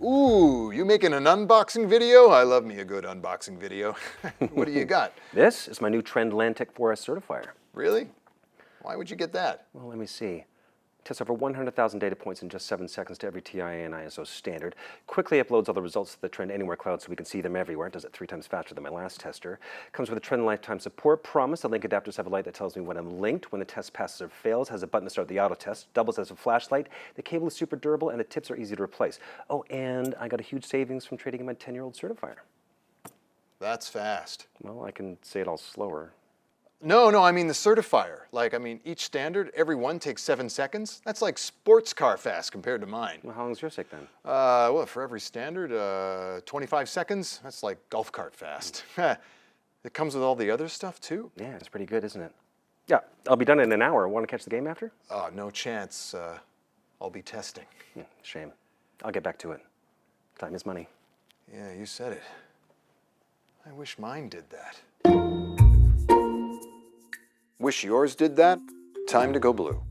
Ooh, you making an unboxing video? I love me a good unboxing video. What do you got? This is my new trend LanTEK IV-S Certifier. Really? Why would you get that? Well, let me see. Tests over 100,000 data points in just 7 seconds to every TIA and ISO standard. Quickly uploads all the results to the Trend Anywhere cloud so we can see them everywhere. It does it 3 times faster than my last tester. Comes with a Trend lifetime support promise. The link adapters have a light that tells me when I'm linked, when the test passes or fails. Has a button to start the auto test. Doubles as a flashlight. The cable is super durable and the tips are easy to replace. Oh, and I got a huge savings from trading in my 10-year-old certifier. That's fast. Well, I can say it all slower. No, I mean the certifier. Each standard, every one takes 7 seconds. That's like sports car fast compared to mine. Well, how long's your stick then? Well, for every standard, 25 seconds. That's like golf cart fast. It comes with all the other stuff too? Yeah, it's pretty good, isn't it? Yeah, I'll be done in an hour. Want to catch the game after? No chance. I'll be testing. Shame. I'll get back to it. Time is money. Yeah, you said it. I wish mine did that. Wish yours did that? Time to go blue.